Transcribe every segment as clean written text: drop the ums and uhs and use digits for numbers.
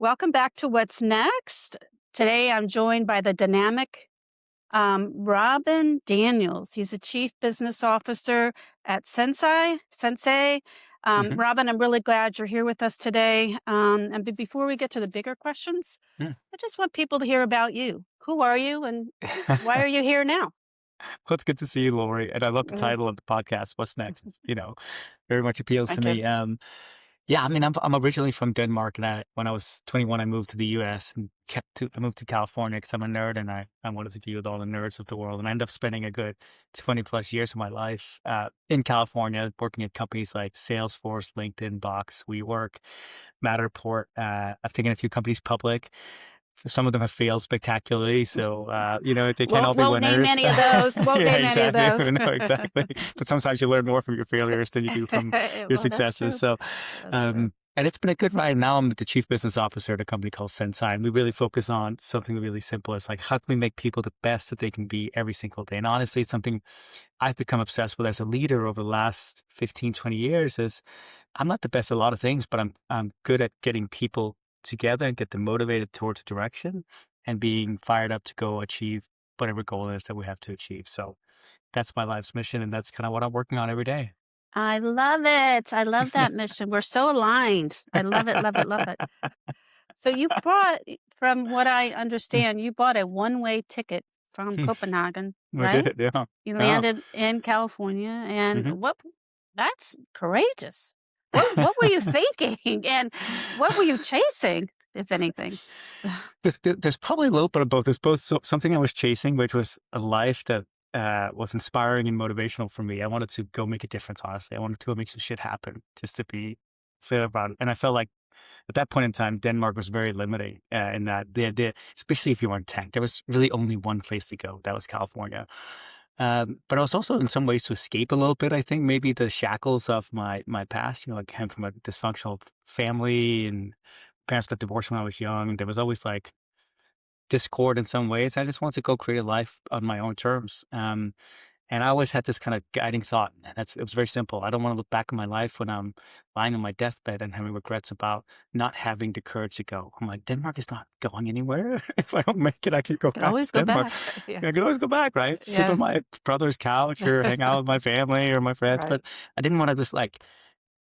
Welcome back to What's Next. Today I'm joined by the dynamic Robin Daniels. He's the Chief Business Officer at Sensei. Mhm. Robin, I'm really glad you're here with us today. Before we get to the bigger questions, Mm. I just want people to hear about you. Who are you and why are you here now? Well, it's good to see you, Lori, and I love the Mhm. title of the podcast, "What's Next?" Very much appeals to Thank you. me. Yeah, I mean, I'm originally from Denmark, and when I was 21, I moved to the US and I moved to California because I'm a nerd, and I wanted to be with all the nerds of the world, and I ended up spending a good 20 plus years of my life in California, working at companies like Salesforce, LinkedIn, Box, WeWork, Matterport. I've taken a few companies public. Some of them have failed spectacularly, so they can't all be Won't name winners. any of those. Won't Yeah, name any of exactly. those. No, exactly. But sometimes you learn more from your failures than you do from your Well, that's successes. true. So, That's true. and it's been a good ride. Now I'm the chief business officer at a company called Zensai, and we really focus on something really simple. It's like, how can we make people the best that they can be every single day? And honestly, it's something I've become obsessed with as a leader over the last 15, 20 years. Is I'm not the best at a lot of things, but I'm good at getting people together and get them motivated towards a direction and being fired up to go achieve whatever goal it is that we have to achieve. So that's my life's mission, and that's kind of what I'm working on every day. I love it. I love that mission. We're so aligned. I love it, love it, love it. So you brought, from what I understand, you bought a one-way ticket from Copenhagen, We right? did, yeah. You Yeah. landed in California, and hmm that's courageous. What were you thinking, and what were you chasing, if anything? There's probably a little bit of both. There's both something I was chasing, which was a life that was inspiring and motivational for me. I wanted to go make a difference, honestly. I wanted to go make some shit happen just to be clear about it. And I felt like at that point in time, Denmark was very limiting in that the idea, especially if you were in tech, there was really only one place to go. That was California. But I was also in some ways to escape a little bit. I think maybe the shackles of my past. I came from a dysfunctional family, and parents got divorced when I was young. There was always like discord in some ways. I just wanted to go create a life on my own terms. And I always had this kind of guiding thought, and it was very simple. I don't want to look back on my life when I'm lying on my deathbed and having regrets about not having the courage to go. I'm like, Denmark is not going anywhere. If I don't make it, I can go Could back always to go Denmark. back. Yeah, I could always go back, right? Sleep yeah. on my brother's couch or hang out with my family or my friends. Right. But I didn't want to just like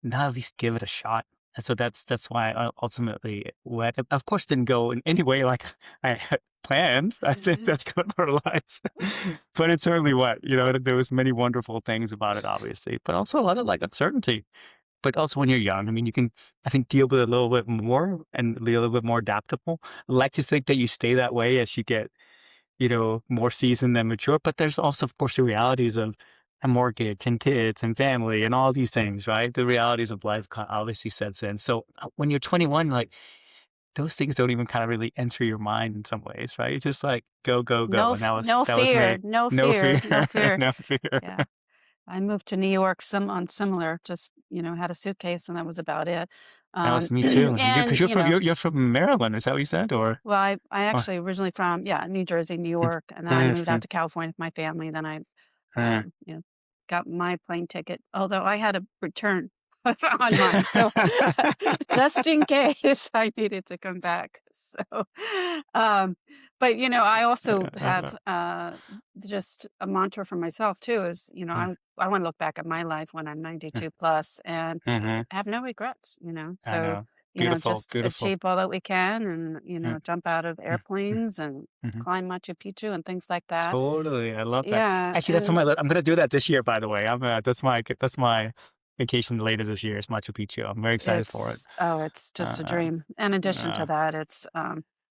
not at least give it a shot. And so that's why I ultimately went. Of course, didn't go in any way like I had planned. I think Mhm. that's kind of part of life, but it certainly went. There was many wonderful things about it, obviously, but also a lot of like uncertainty. But also when you're young, I mean, you can I think deal with it a little bit more and be a little bit more adaptable. I like to think that you stay that way as you get more seasoned and mature. But there's also, of course, the realities of a mortgage and kids and family and all these things, right? The realities of life obviously sets in. So when you're 21, like those things don't even kind of really enter your mind in some ways, right? You just like go, go, go. And No that was fear, me. no No fear, fear. no fear. No fear. Yeah. I moved to New York on similar, just, had a suitcase and that was about it. That was me too. Because And, you're from Maryland, is that what you said? well, I Or actually originally from, yeah, New Jersey, New mm, York, and then I moved out mm, to California with my family. Then I, mm. got my plane ticket, although I had a return on mine. So just in case I needed to come back. So, um, but I also have just a mantra for myself too is, I want to look back at my life when I'm 92 plus and Mhm. have no regrets, I So, know. Beautiful, just beautiful. achieve all that we can and, Mm, jump out of mm, mm, airplanes and mhm. climb Machu Picchu and things like that. Totally, I love that. Yeah. Actually, that's on And my I'm gonna do that this year, by the way. That's my vacation later this year is Machu Picchu. I'm very excited for it. it's just a Uh, dream. In addition to uh, that, it's,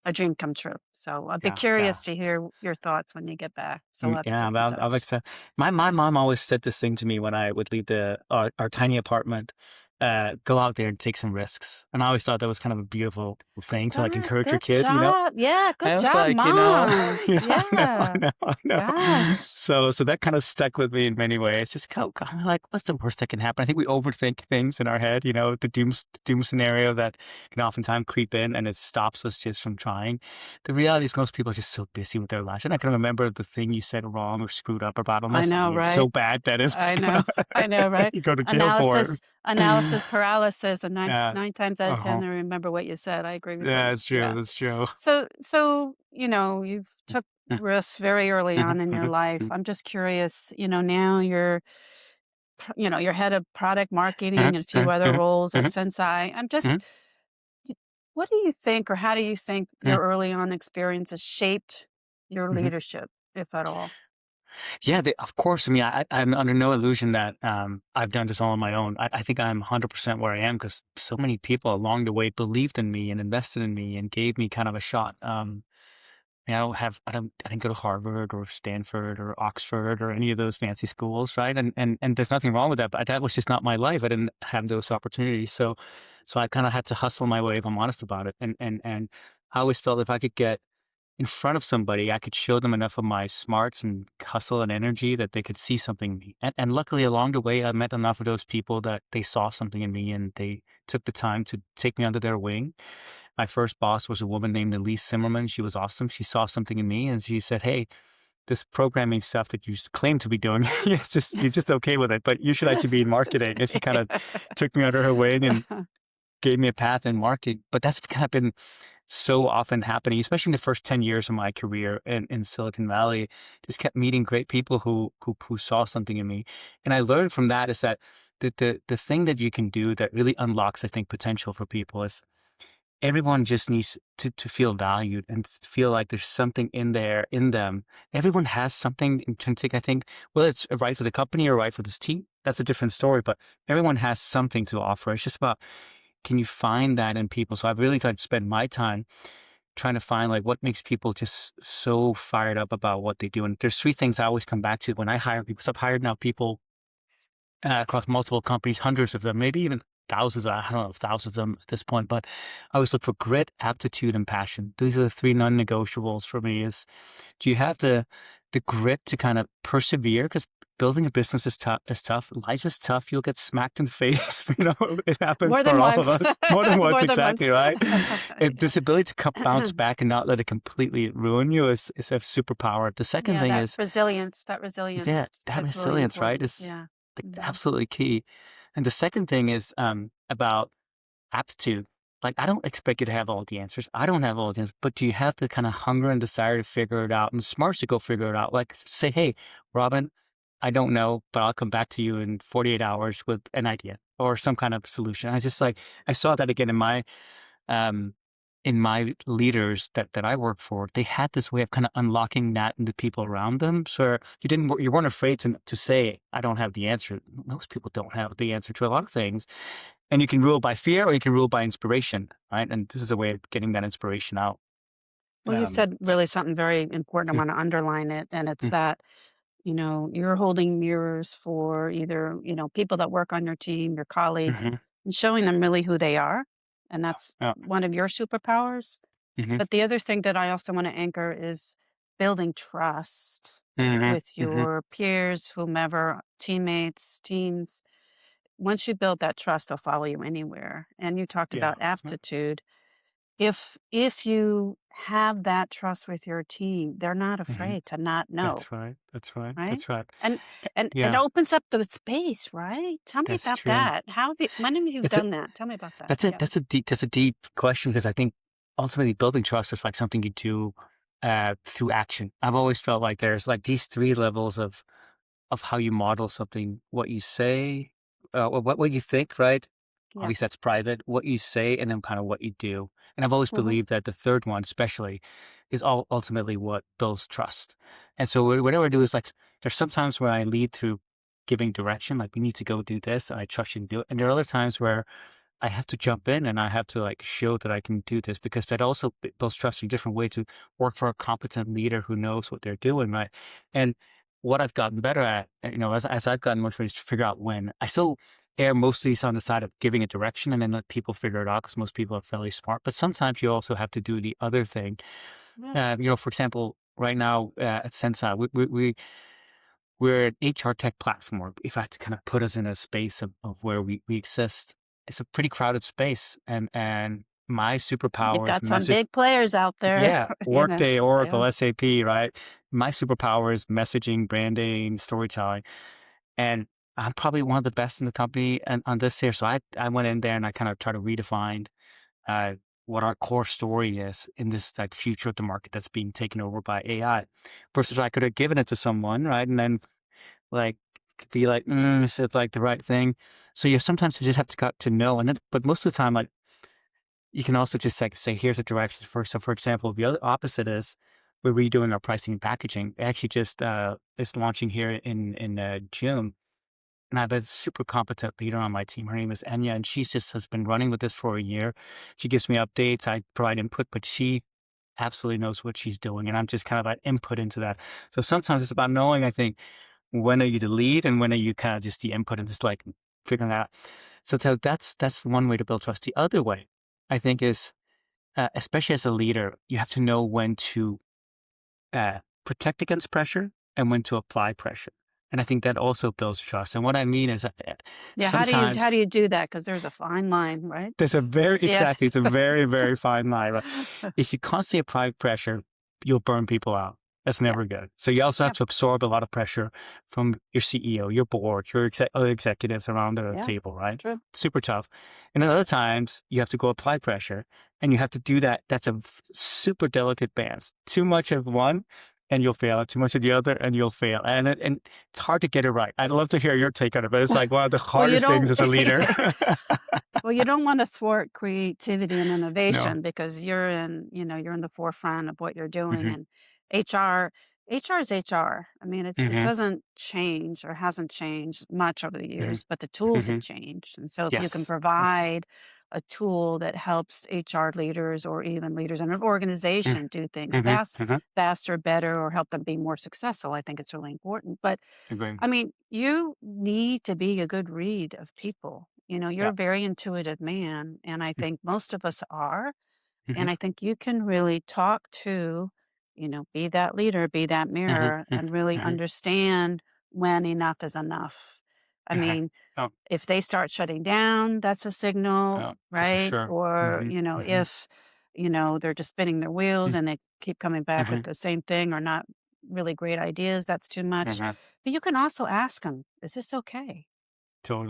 a dream come true. So I'd be yeah, yeah. curious to hear your thoughts when you get back. So we'll have to Yeah, keep in I'll touch. accept. My mom always said this thing to me when I would leave our tiny apartment, go out there and take some risks. And I always thought that was kind of a beautiful thing to like encourage your Good kid. job. Yeah, I good was job, like, mom. yeah, I know, I Yeah. know, I know. Gosh. So that kind of stuck with me in many ways. Just kind of like, what's the worst that can happen? I think we overthink things in our head, the doom scenario that can oftentimes creep in and it stops us just from trying. The reality is most people are just so busy with their lives. And I can remember the thing you said wrong or screwed up about, I unless know, something is so right? bad that it's I gonna know. I know, right? you go to jail for Analysis it. paralysis, and Yeah. 9 times out of 10, Uh-huh. they remember what you said. I agree with Yeah, what that's true. yeah. That's true. So, you've took risks very early Mhm, on in your mhm, life. mhm, I'm just curious, now you're head of product mhm, marketing and a few mhm, other mhm, roles at mhm, Sensei. mhm, Y what do you think, or how do you think mhm, your early on experiences shaped your mhm. leadership, if at all? Yeah, of course. I mean, I'm under no illusion that I've done this all on my own. I think I'm 100% where I am because so many people along the way believed in me and invested in me and gave me kind of a shot. I didn't go to Harvard or Stanford or Oxford or any of those fancy schools, right? And there's nothing wrong with that, but that was just not my life. I didn't have those opportunities, so I kind of had to hustle my way, if I'm honest about it. And I always felt if I could get in front of somebody, I could show them enough of my smarts and hustle and energy that they could see something in me. And luckily, along the way, I met enough of those people that they saw something in me and they took the time to take me under their wing. My first boss was a woman named Elise Zimmerman. She was awesome. She saw something in me and she said, "Hey, this programming stuff that you claim to be doing, you're just okay with it, but you should actually be in marketing." And she kind of took me under her wing and gave me a path in marketing. But that's kind of been so often happening, especially in the first 10 years of my career in Silicon Valley. Just kept meeting great people who saw something in me. And I learned from that is that the thing that you can do that really unlocks, I think, potential for people is everyone just needs to feel valued and feel like there's something in them. Everyone has something intrinsic, I think, whether it's right for the company or right for this team. That's a different story, but everyone has something to offer. It's just about, can you find that in people? So I've really tried to spend my time trying to find like what makes people just so fired up about what they do. And there's three things I always come back to when I hire people. So I've hired now people across multiple companies, hundreds of them, maybe even thousands. I don't know if thousands of them at this point, but I always look for grit, aptitude, and passion. These are the three non-negotiables for me. Is do you have the grit to kind of persevere? Because building a business is tough. Is tough. Life is tough. You'll get smacked in the face. It happens More than for all of once. us more than once. More than once. Exactly right. Yeah. This ability to bounce back and not let it completely ruin you is a superpower. The second Yeah, thing is that yeah, resilience, that that's really resilience, right, important. is Yeah. like Mhm. absolutely key. And the second thing is about aptitude. Like, I don't expect you to have all the answers. I don't have all the answers, but do you have the kind of hunger and desire to figure it out and the smarts to go figure it out? Like, say, hey, Robin, I don't know, but I'll come back to you in 48 hours with an idea or some kind of solution. I just like, I saw that again um, in my leaders that I work for. They had this way of kind of unlocking that in the people around them. So you weren't afraid to say, I don't have the answer. Most people don't have the answer to a lot of things. And you can rule by fear or you can rule by inspiration, right? And this is a way of getting that inspiration out. Well, you Um, said really something very important. I mm, wanna underline it, and it's mm, that, you're holding mirrors for either, people that work on your team, your colleagues, mhm, and showing them really who they are, and yeah, that's yeah, one of your superpowers. mhm, But the other thing that I also wanna anchor is building trust mhm, with mhm, your peers, whomever, teammates, teams. Once you build that trust, they'll follow you anywhere. And you talked yeah, about aptitude. If you have that trust with your team, they're not mhm. afraid to not know, That's right. That's right. right? That's right. And and it Yeah, opens up the space, right? Tell me that's about true. that. When have you It's a done that? Tell me about that. That's it. Yeah. That's a deep question because I think ultimately building trust is like something you do through action. I've always felt like there's like these three levels of how you model something: what you say, what you think, right? Yeah. Obviously, that's private. What you say, and then kind of what you do. And I've always Mhm. believed that the third one, especially, is all ultimately what builds trust. And so whatever I do is like there's sometimes where I lead through giving direction, like we need to go do this, and I trust you to do it. And there are other times where I have to jump in and I have to like show that I can do this because that also builds trust in a different way to work for a competent leader who knows what they're doing, right? And what I've gotten better at, as I've gotten more experience to figure out when I still err mostly on the side of giving a direction and then let people figure it out because most people are fairly smart. But sometimes you also have to do the other thing. Yeah. For example, right now at Sensei, we're an HR tech platform. If I had to kind of put us in a space of where we exist, it's a pretty crowded space. And my You've superpower is got some message. big players out there, Yeah, you know? Workday, Yeah. Oracle, SAP, right? My superpower is messaging, branding, storytelling. And I'm probably one of the best in the company and on this here. So I went in there and I kind of try to redefine uh, what our core story is in this like future of the market that's being taken over by AI. Versus I could have given it to someone, right? And then like be like, is it like the right thing? So you sometimes you just have to got to know. And then, but most of the time, like you can also just like say, here's a direction for. So for example, the other opposite is we're redoing our pricing and packaging. It actually just is launching here in June. And I have a super competent leader on my team. Her name is Enya, and she just has been running with this for a year. She gives me updates. I provide input, but she absolutely knows what she's doing. And I'm just kind of like input into that. So sometimes it's about knowing, I think, when are you the lead and when are you kind of just the input and just like figuring out. So that's one way to build trust. The other way, I think, is especially as a leader, you have to know when to protect against pressure and when to apply pressure. And I think that also builds trust. And what I mean is Yeah, how sometimes do you do that? Because there's a fine line, right? there's a very, Yeah. exactly, it's a very, very fine line. Right? If you constantly apply pressure, you'll burn people out. That's Yeah, never good. So you also yeah, have to absorb a lot of pressure from your CEO, your board, your other executives around the yeah, table, it's right? true. Super tough. And then other times you have to go apply pressure and you have to do that. That's a super delicate balance. Too much of one and you'll fail. Too much of the other and you'll fail. And it's hard to get it right. I'd love to hear your take on it, but it's like one of the Well, you hardest things don't as a leader. well, you don't wanna thwart creativity and No. innovation because you're in the forefront of what you're doing, Hmm. and HR HR is HR. I mean, it Hmm. doesn't change or hasn't changed much over the Hmm. years, but the tools have Hmm. changed, and so if you can Yes. Yes. provide a tool that helps HR leaders or even leaders in an organization do things Mm-hmm. Hmm. faster, better, or help them be more successful, I think it's really important, but Agree. I mean, you need to be a good read of people. You're Yeah. a very intuitive man, and I think most of us are. Hmm. And I think you can really talk to, be that leader, be that Hmm. mirror, Hmm. and really Hmm. understand when enough is enough. I Uh-huh. mean, Oh, if they start shutting down, that's a signal, oh, for right? sure. Or, Hmm. Hmm. if, they're just spinning their wheels and they keep coming back with Hmm. the same thing or not really great ideas, that's too much. Hmm. But you can also ask them, is this okay?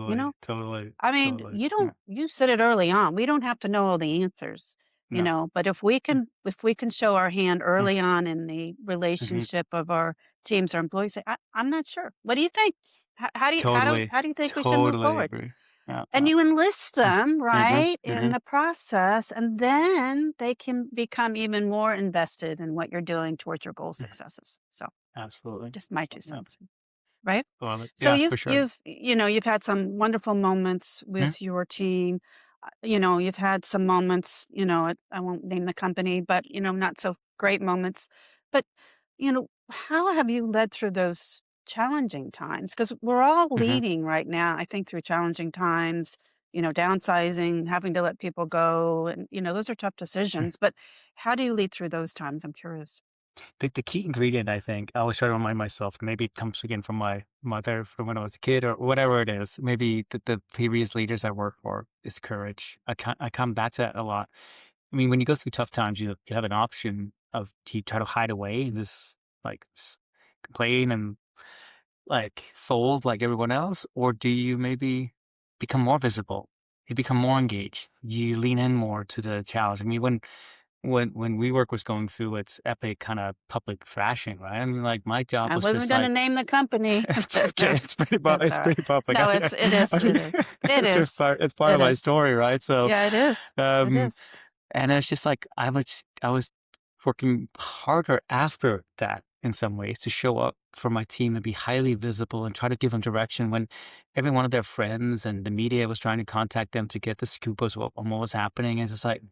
You Totally. know, Totally. I mean, Totally. Yeah. you said it early on. We don't have to know all the answers, No. but if we can show our hand early on in the Mm-hmm. relationship of our teams or employees, say, I'm not sure. What do you think? Totally. How do you think we should move Totally forward? agree. Yeah. And Yeah. you enlist them, Mm-hmm. right, in Mm-hmm. the process, and then they can become even more invested in what you're doing towards your goal Hmm. successes. So, Absolutely. just my 2 Yeah. cents, right? Love it. So Yeah, for sure. you've had some wonderful moments Mm-hmm. with your team. You've had some moments, I won't name the company, but not so great moments. But how have you led through those challenging times? Because we're all Mm-hmm. leading right now, I think, through challenging times. Downsizing, having to let people go, and those are tough decisions. But how do you lead through those times? I'm curious. The key ingredient, I think, I always try to remind myself, maybe it comes again from my mother from when I was a kid or whatever it is. Maybe the previous leaders I work for is courage. I come back to that a lot. I mean, when you go through tough times, you have an option of do you try to hide away and just like complain and like fold like everyone else, or do you maybe become more visible? You become more engaged. You lean in more to the challenge. I mean, when WeWork was going through its epic kind of public thrashing, right? I mean, like my job I was wasn't just going to like, name the company, it's but okay, that's it's all right. pretty public. No, I it mean, is, it it's just is, it's part of it my is. story, right? So, Yeah, it is, it um, is. and it's just like I was working harder after that in some ways to show up for my team and be highly visible and try to give them direction when every one of their friends and the media was trying to contact them to get the scoop of what was happening. And it's just like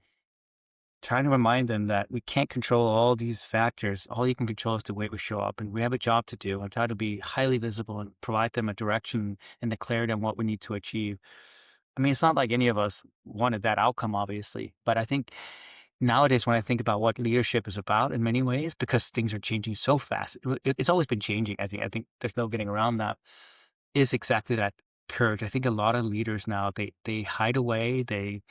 trying to remind them that we can't control all these factors. All you can control is the way we show up, and we have a job to do and try to be highly visible and provide them a direction and the clarity on what we need to achieve. I mean, it's not like any of us wanted that outcome, obviously, but I think nowadays, when I think about what leadership is about in many ways, because things are changing so fast, it's always been changing. I think there's no getting around that. Is exactly that courage. I think a lot of leaders now they hide away, they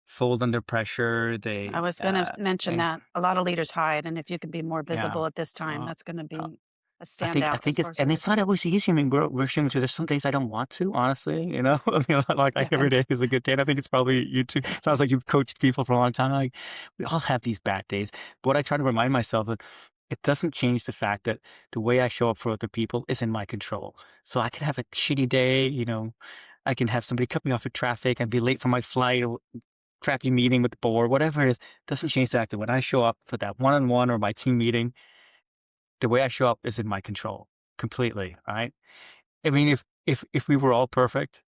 fold under pressure, I was gonna mention they that. A lot of leaders hide, and if you could be more yeah. visible at this time, Uh, that's gonna uh, be a I standout as think far it's as and it's leadership. not always easy. I mean, we're human too. There's some days I don't want to, honestly. I mean, like Yeah. every day is a good day. And I think it's probably you too. Sounds like you've coached people for a long time. Like we all have these bad days. But what I try to remind myself that it doesn't change the fact that the way I show up for other people is in my control. So I could have a shitty day. I can have somebody cut me off in traffic and be late for my flight or crappy meeting with the board, whatever it is. Doesn't change the fact that when I show up for that one-on-one or my team meeting, the way I show up is in my control completely, right? I mean, if we were all perfect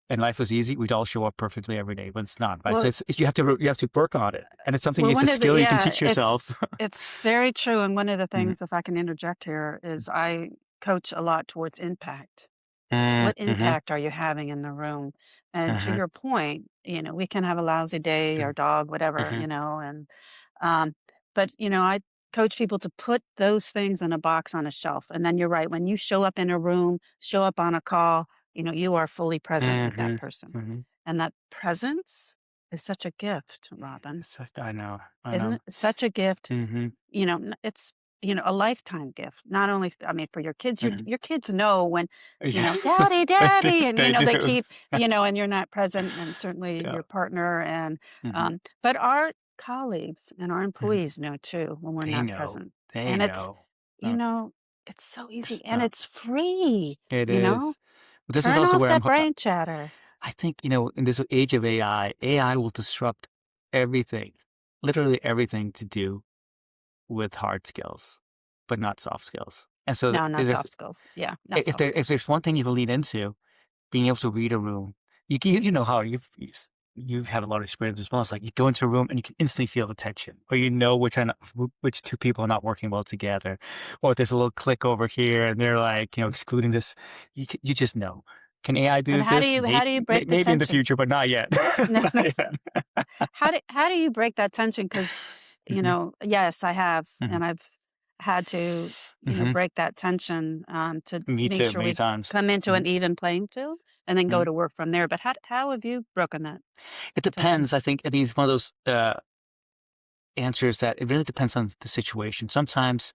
and life was easy, we'd all show up perfectly every day, but it's not, right? So Well you have to work on it, and it's something. well, It's a one of the skill you can yeah, teach yourself. it's very true, and one of the Mhm, things, if I can interject here, is I coach a lot towards impact. mm, What mhm, impact are you having in the room? And to mhm, your point, we can have a lousy day, our sure, dog, whatever, mhm, and um, but I coach people to put those things in a box on a shelf. And then you're right, when you show up in a room, show up on a call, you are fully present with that mhm, person. mhm. And that presence is such a gift, Robin. It's like I Isn't know. it such a gift? Mhm, It's, a lifetime gift. Not only, I mean, for your kids, mhm. your kids know when, Yes, daddy, daddy, and, they they do. keep, and you're not present, and certainly Yeah. your partner. Mhm, But our colleagues and our mhm. employees know too when we're They not know. present. They And know. you Uh, know, it's so easy and uh, it's free, it you know? is. But this is Turn also off where that brain chatter. I think, in this age of AI will disrupt everything, literally everything to do with hard skills, but not soft skills. And so No, not soft skills. Yeah, not soft if skills. there's one thing you can lean into, being able to read a room, you know how you've had a lot of experience as well. It's like you go into a room and you can instantly feel the tension, or which two people are not working well together, or if there's a little click over here and they're like excluding this. You just know. Can AI And do this? how do you break the Maybe in the tension? future, but not yet. No, Not no. yet. How do you break that tension? Because, Mhm, yes, I have, mhm, and I've had to, mhm. break that tension, to Me make too, sure many we times. come into Mhm, an even playing field and then go mhm. to work from there. But how have you broken that It tension? depends. I mean, it's one of those answers that it really depends on the situation. Sometimes,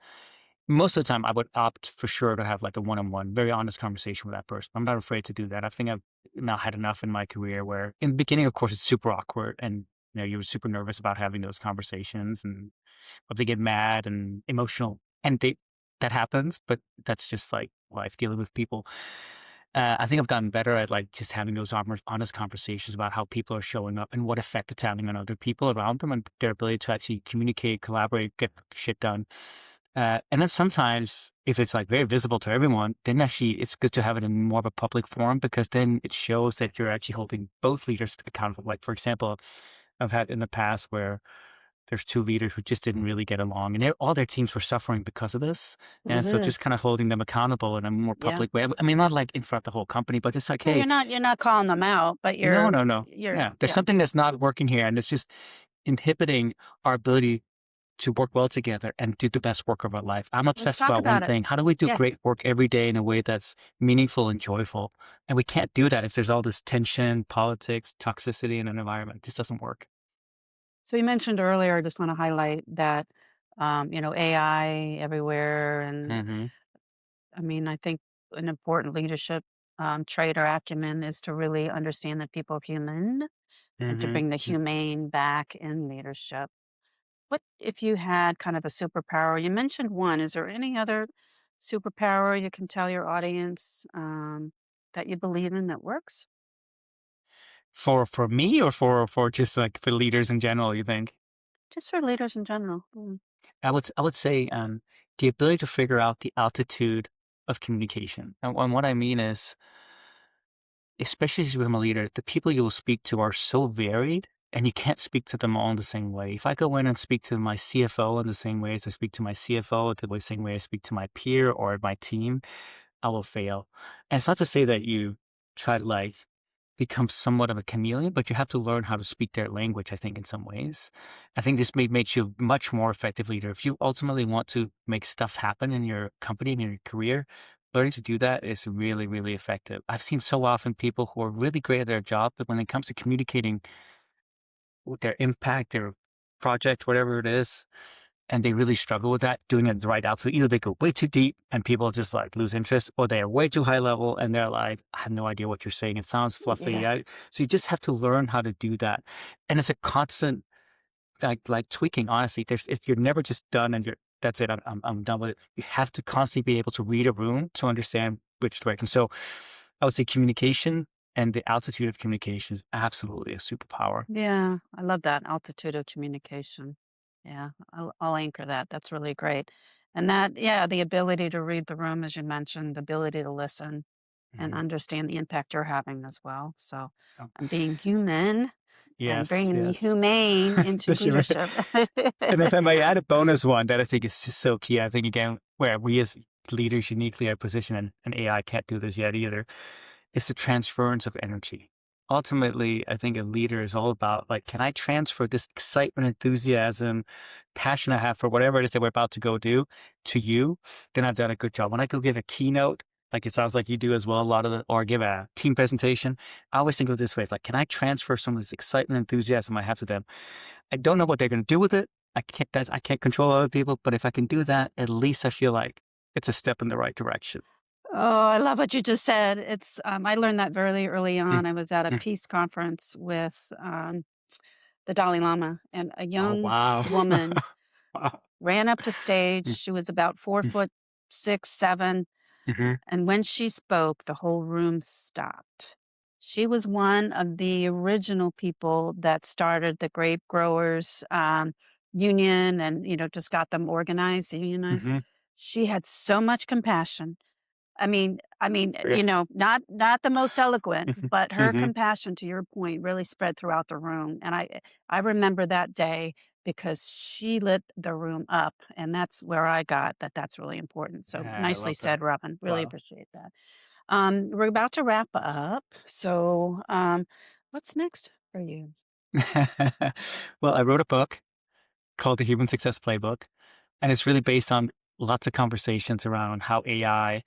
most of the time, I would opt for sure to have like a one-on-one, very honest conversation with that person. I'm not afraid to do that. I think I've now had enough in my career where, in the beginning, of course, it's super awkward, and you're super nervous about having those conversations, and if they get mad and emotional, and that happens, but that's just like life dealing with people. I think I've gotten better at like just having those honest conversations about how people are showing up and what effect it's having on other people around them and their ability to actually communicate, collaborate, get shit done. And then sometimes, if it's like very visible to everyone, then actually it's good to have it in more of a public forum because then it shows that you're actually holding both leaders accountable. Like, for example, I've had in the past where there's two leaders who just didn't really get along, and all their teams were suffering because of this. And so Mhm. just kind of holding them accountable in a more Yeah. public way. I mean, not like in front of the whole company, but just like, Yeah, hey, you're not calling them out, but no, no, no. you're Yeah, there's yeah. something that's not working here, and it's just inhibiting our ability to work well together and do the best work of our life. I'm Let's obsessed talk about one about it. thing. How do we do Yeah. great work every day in a way that's meaningful and joyful? And we can't do that if there's all this tension, politics, toxicity in an environment. It just doesn't work. So you mentioned earlier, I just want to highlight that, AI everywhere. And Hmm. I mean, I think an important leadership trait or acumen is to really understand that people are human and to Hmm. bring the humane back in leadership. What if you had kind of a superpower? You mentioned one. Is there any other superpower you can tell your audience that you believe in that works? For me or for just like for leaders in general, you think? Just for leaders in general. Mm. I would say the ability to figure out the altitude of communication. And what I mean is, especially as you become a leader, the people you will speak to are so varied and you can't speak to them all in the same way. If I go in and speak to my CFO in the same way as I speak to my CFO, the same way I speak to my peer or my team, I will fail. And it's not to say that you try to like become somewhat of a chameleon, but you have to learn how to speak their language, I think, in some ways. I think this makes you a much more effective leader. If you ultimately want to make stuff happen in your company and in your career, learning to do that is really, really effective. I've seen so often people who are really great at their job, but when it comes to communicating with their impact, their project, whatever it is, and they really struggle with that, doing it the right out. So either they go way too deep and people just like lose interest, or they are way too high level and they're like, I have no idea what you're saying. It sounds fluffy. Yeah. So you just have to learn how to do that. And it's a constant like tweaking, honestly. You're never just done and that's it. I'm done with it. You have to constantly be able to read a room to understand which direction. So I would say communication and the altitude of communication is absolutely a superpower. Yeah, I love that altitude of communication. Yeah, I'll anchor that. That's really great. And that, yeah, the ability to read the room, as you mentioned, the ability to listen and Mhm. understand the impact you're having as well. So, Oh, I'm being human and yes, bringing the yes. humane into The humor. leadership. And if I may add a bonus one that I think is just so key, I think again, where we as leaders uniquely are positioned, and AI can't do this yet either, is the transference of energy. Ultimately, I think a leader is all about like, can I transfer this excitement, enthusiasm, passion I have for whatever it is that we're about to go do to you? Then I've done a good job. When I go give a keynote, like it sounds like you do as well, a lot of the, or give a team presentation, I always think of it this way: it's like, can I transfer some of this excitement, enthusiasm I have to them? I don't know what they're going to do with it. I can't control other people, but if I can do that, at least I feel like it's a step in the right direction. Oh, I love what you just said. I learned that very early Mm, on. I was at a mm. peace conference with the Dalai Lama, and a Oh, young wow. woman Wow. ran up to stage. Mm, She was about four mm, foot 6, 7, mhm, and when she spoke, the whole room stopped. She was one of the original people that started the grape growers union, and just got them organized, unionized. mhm. She had so much compassion. Yeah. Not the most eloquent, Mhm, but her mhm. compassion, to your point, really spread throughout the room, and I remember that day because she lit the room up, and that's where I got that that's really important. So Yeah, I nicely love that. said, Robin. Really Wow. appreciate that. We're about to wrap up, so what's next for you? Well, I wrote a book called The Human Success Playbook, and it's really based on lots of conversations around how AI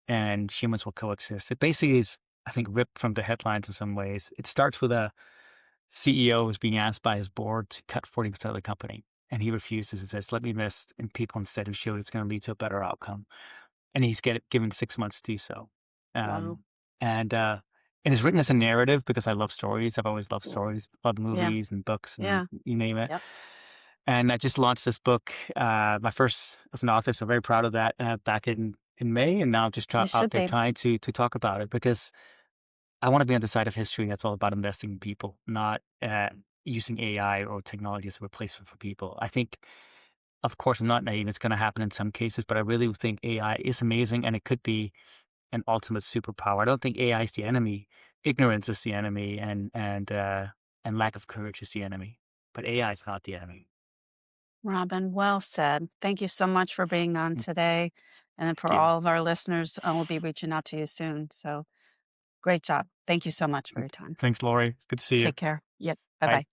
and humans will coexist. It basically is, I think, ripped from the headlines in some ways. It starts with a CEO who's being asked by his board to cut 40% of the company. And he refuses and says, let me invest in people instead and show it's going to lead to a better outcome. And he's given 6 months to do so. Wow. Um, and it's written as a narrative because I love stories. I've always loved stories, love Yeah. movies and books and Yeah. you name it. Yep. And I just launched this book, my first as an author, so very proud of that, back in May. And now I'm just You out should there be. trying to talk about it because I want to be on the side of history that's all about investing in people, not using AI or technology as a replacement for people. I think, of course, I'm not naive. It's going to happen in some cases, but I really think AI is amazing and it could be an ultimate superpower. I don't think AI is the enemy. Ignorance is the enemy, and lack of courage is the enemy. But AI is not the enemy. Robin, well said. Thank you so much for being on Mm, today. And then thank for you. all of our listeners, we'll be reaching out to you soon. So great job. Thank you so much for your time. Thanks, Lori. It's good to see you. Take care. Yep. Bye Bye. bye.